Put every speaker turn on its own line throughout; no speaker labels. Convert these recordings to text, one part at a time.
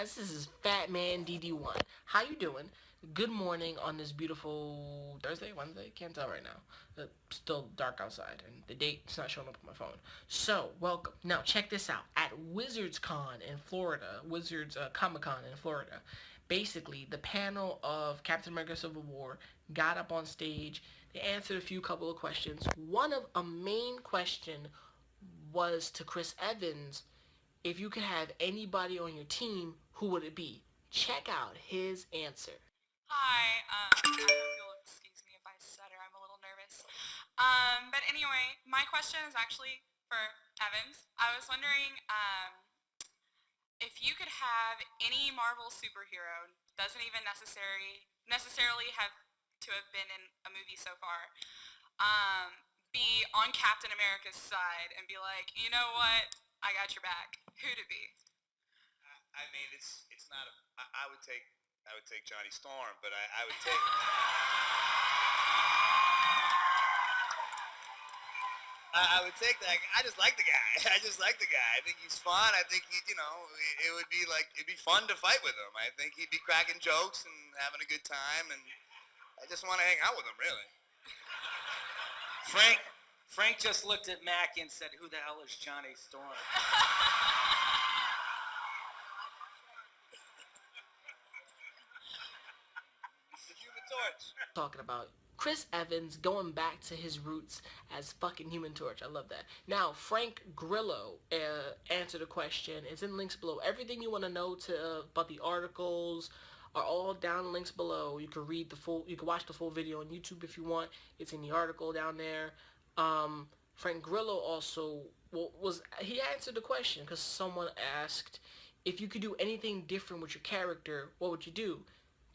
guys? This is Fat Man DD1. How you doing? Good morning on this beautiful Thursday, Wednesday? Can't tell right now. Still dark outside, and the date's not showing up on my phone. So, welcome. Now, check this out. At WizardsCon in Florida, Wizards Comic-Con in Florida, basically, the panel of Captain America Civil War got up on stage. They answered a couple of questions. One of a main question was to Chris Evans. If you could have anybody on your team, who would it be? Check out his answer.
Hi, I hope you'll excuse me if I stutter. I'm a little nervous. But anyway, my question is actually for Evans. I was wondering if you could have any Marvel superhero, doesn't even necessarily have to have been in a movie so far, be on Captain America's side and be like, you know what, I got your back. Who'd it be?
I mean, it's not a. I would take Johnny Storm, but I would take. I would take that. I just like the guy. I think he's fun. I think it'd be fun to fight with him. I think he'd be cracking jokes and having a good time, and I just want to hang out with him, really.
Frank just looked at Mackie and said, "Who the hell is Johnny Storm?"
The Human Torch.
Talking about Chris Evans going back to his roots as fucking Human Torch. I love that. Now, Frank Grillo answered a question. It's in links below. Everything you want to know about the articles are all down in links below. You can watch the full video on YouTube if you want. It's in the article down there. Frank Grillo also he answered the question because someone asked, if you could do anything different with your character, what would you do?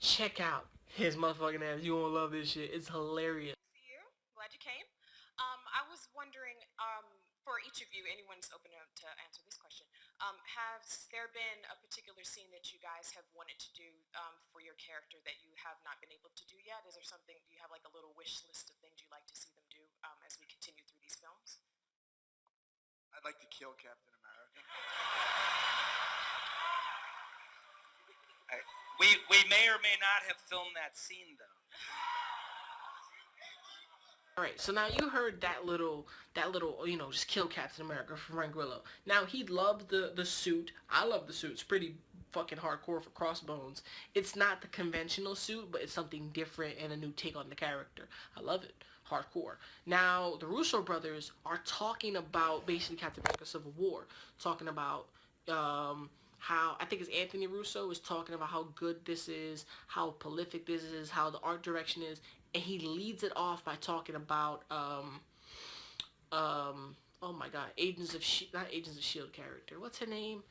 Check out his motherfucking ass. You won't love this shit. It's hilarious.
See you. Glad you came. I was wondering, for each of you, anyone's open to answer this question. Has there been a particular scene that you guys have wanted to do for your character that you have not been able to do yet? Is there something, do you have like a little wish list of things you'd like to see them do as we continue through these films?
I'd like to kill Captain America.
We may or may not have filmed that scene, though.
Alright, so now you heard that little, just kill Captain America from Frank Grillo. Now, he loved the suit. I love the suit. It's pretty fucking hardcore for Crossbones. It's not the conventional suit, but it's something different and a new take on the character. I love it. Hardcore. Now, the Russo brothers are talking about basically Captain America Civil War. Talking about, how, I think it's Anthony Russo is talking about how good this is, how prolific this is, how the art direction is, and he leads it off by talking about, oh my god, not Agents of S.H.I.E.L.D. character. What's her name?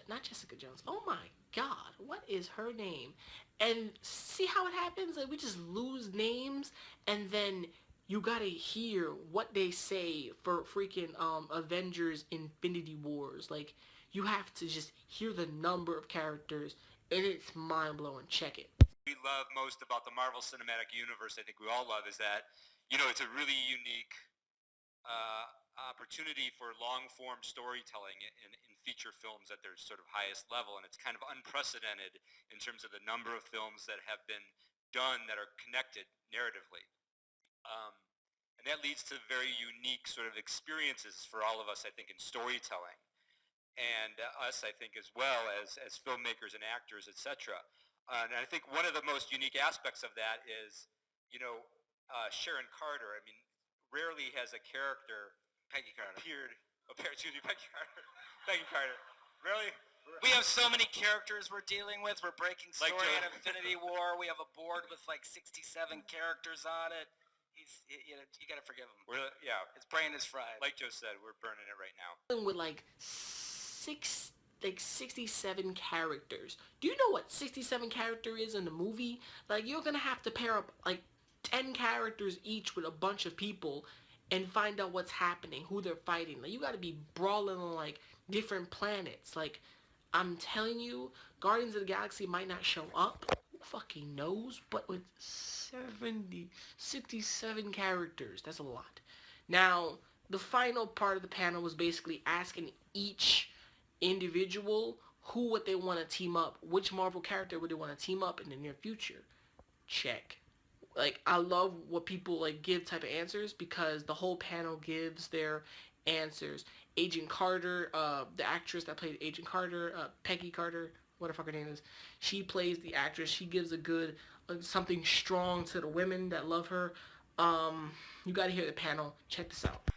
Not Jessica Jones. Oh my god, what is her name? And see how it happens? Like, we just lose names, and then you gotta hear what they say for freaking Avengers Infinity Wars. Like, you have to just hear the number of characters, and it's mind-blowing. Check it.
We love most about the Marvel Cinematic Universe, I think we all love, is that, it's a really unique opportunity for long-form storytelling in feature films at their sort of highest level, and it's kind of unprecedented in terms of the number of films that have been done that are connected narratively. And that leads to very unique sort of experiences for all of us, I think, in storytelling. And us, I think, as well as filmmakers and actors, etc. And I think one of the most unique aspects of that is, Sharon Carter. I mean, rarely has a character
Peggy Carter.
Peggy Carter. Really?
We have so many characters we're dealing with. We're breaking story in Infinity War. We have a board with like 67 characters on it. You gotta forgive him. His brain is fried.
Like Joe said, we're burning it right now.
With like 67 characters. Do you know what 67 character is in the movie? Like, you're gonna have to pair up like 10 characters each with a bunch of people and find out what's happening, who they're fighting. Like, you gotta be brawling on like different planets. Like, I'm telling you, Guardians of the Galaxy might not show up. Who fucking knows? But with 67 characters, that's a lot. Now, the final part of the panel was basically asking each individual who would they want to team up? Which Marvel character would they want to team up in the near future? Check. Like, I love what people like give type of answers because the whole panel gives their answers. Agent Carter, the actress that played Agent Carter, Peggy Carter, what the fuck her name is, she plays the actress. She gives a good something strong to the women that love her. You got to hear the panel. Check this out.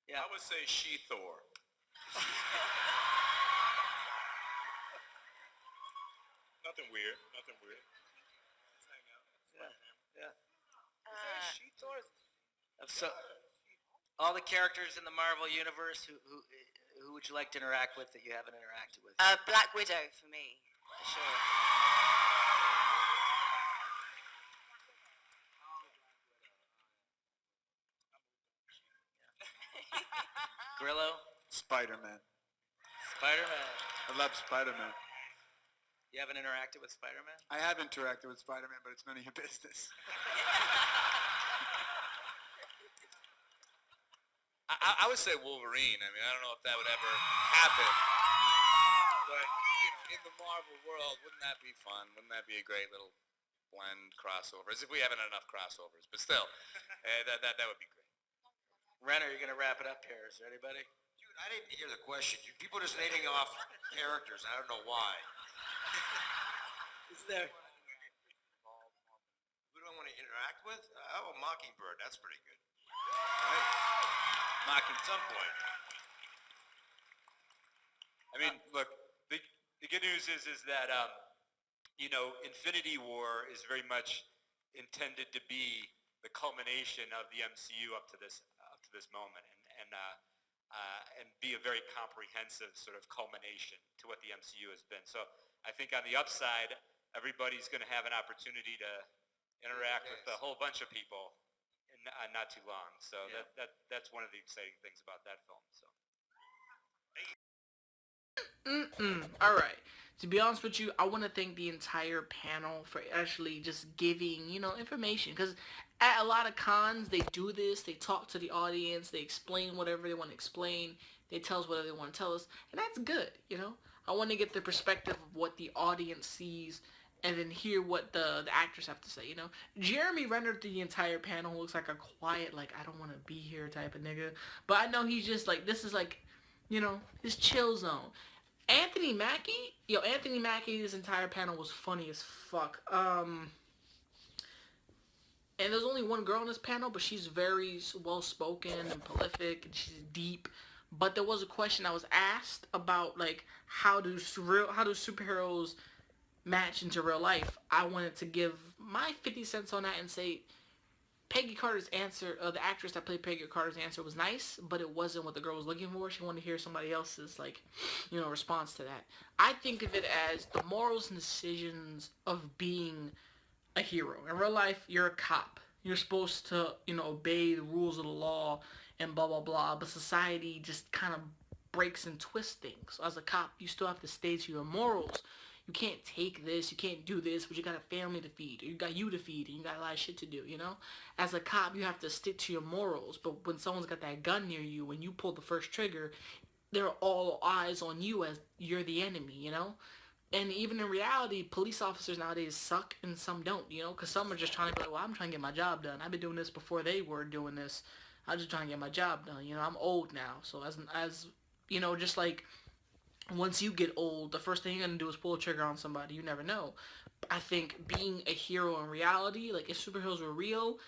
Yeah. I would say She-Thor. Nothing weird. Nothing weird.
Yeah. So, all the characters in the Marvel universe, who would you like to interact with that you haven't interacted with?
Black Widow for me, for sure.
Grillo?
Spider-Man.
Spider-Man.
I love Spider-Man.
You haven't interacted with Spider-Man?
I have interacted with Spider-Man, but it's none of your business. I would say Wolverine. I mean, I don't know if that would ever happen. But in the Marvel world, wouldn't that be fun? Wouldn't that be a great little blend crossover? As if we haven't had enough crossovers. But still, that would be great.
Renner, you're going to wrap it up here. Is there anybody?
Dude, I didn't hear the question. People just naming off characters. I don't know why.
Is there?
Who do I want to interact with? How about Mockingbird? That's pretty good. Right? Mocking some point.
I mean, look, the good news is that Infinity War is very much intended to be the culmination of the MCU up to this moment, and be a very comprehensive sort of culmination to what the MCU has been. So I think on the upside, everybody's going to have an opportunity to interact with a whole bunch of people in not too long. So yeah. That's one of the exciting things about that film. So.
All right. To be honest with you, I want to thank the entire panel for actually just giving, information. Because at a lot of cons, they do this. They talk to the audience. They explain whatever they want to explain. They tell us whatever they want to tell us. And that's good, I want to get the perspective of what the audience sees and then hear what the actors have to say, Jeremy Renner through the entire panel looks like a quiet, like, I don't want to be here type of nigga. But I know he's just like, this is like, his chill zone. Anthony Mackie, this entire panel was funny as fuck. And there's only one girl on this panel, but she's very well-spoken and prolific, and she's deep. But there was a question I was asked about, like, how do superheroes match into real life? I wanted to give my 50 cents on that and say Peggy Carter's answer, the actress that played Peggy Carter's answer was nice, but it wasn't what the girl was looking for. She wanted to hear somebody else's, response to that. I think of it as the morals and decisions of being a hero. In real life, you're a cop. You're supposed to, obey the rules of the law and blah, blah, blah, but society just kind of breaks and twists things. So as a cop, you still have to stay to your morals. You can't take this, you can't do this, but you got a family to feed, or you got you to feed, and you got a lot of shit to do, As a cop, you have to stick to your morals, but when someone's got that gun near you, when you pull the first trigger, they're all eyes on you as you're the enemy, And even in reality, police officers nowadays suck and some don't, Because some are just trying to be like, well, I'm trying to get my job done. I've been doing this before they were doing this. I'm just trying to get my job done, I'm old now. So as just like, once you get old, the first thing you're going to do is pull a trigger on somebody. You never know. I think being a hero in reality, like if superheroes were real,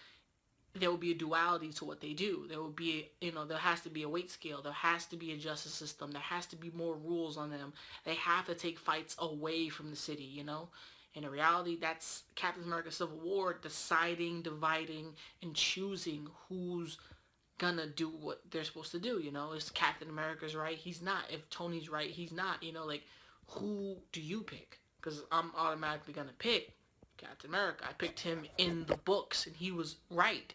there would be a duality to what they do. There would be, there has to be a weight scale. There has to be a justice system. There has to be more rules on them. They have to take fights away from the city, And in reality, that's Captain America Civil War, deciding, dividing, and choosing who's gonna do what they're supposed to do, Is Captain America's right? He's not. If Tony's right, he's not, like, who do you pick? Because I'm automatically gonna pick Captain America. I picked him in the books, and he was right,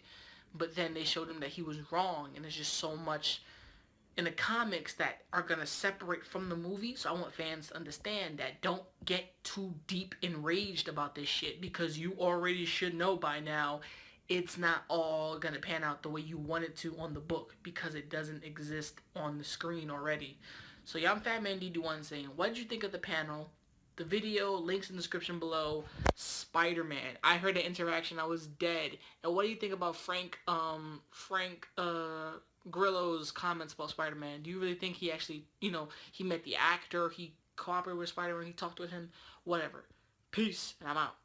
but then they showed him that he was wrong, and there's just so much in the comics that are gonna separate from the movie, so I want fans to understand that don't get too deep enraged about this shit, because you already should know by now it's not all gonna pan out the way you want it to on the book, because it doesn't exist on the screen already. So yeah, I'm Fatman DD1 saying, what did you think of the panel? The video, links in the description below. Spider-Man. I heard the interaction. I was dead. And what do you think about Frank Grillo's comments about Spider-Man? Do you really think he actually, he met the actor, he cooperated with Spider-Man, he talked with him? Whatever. Peace, and I'm out.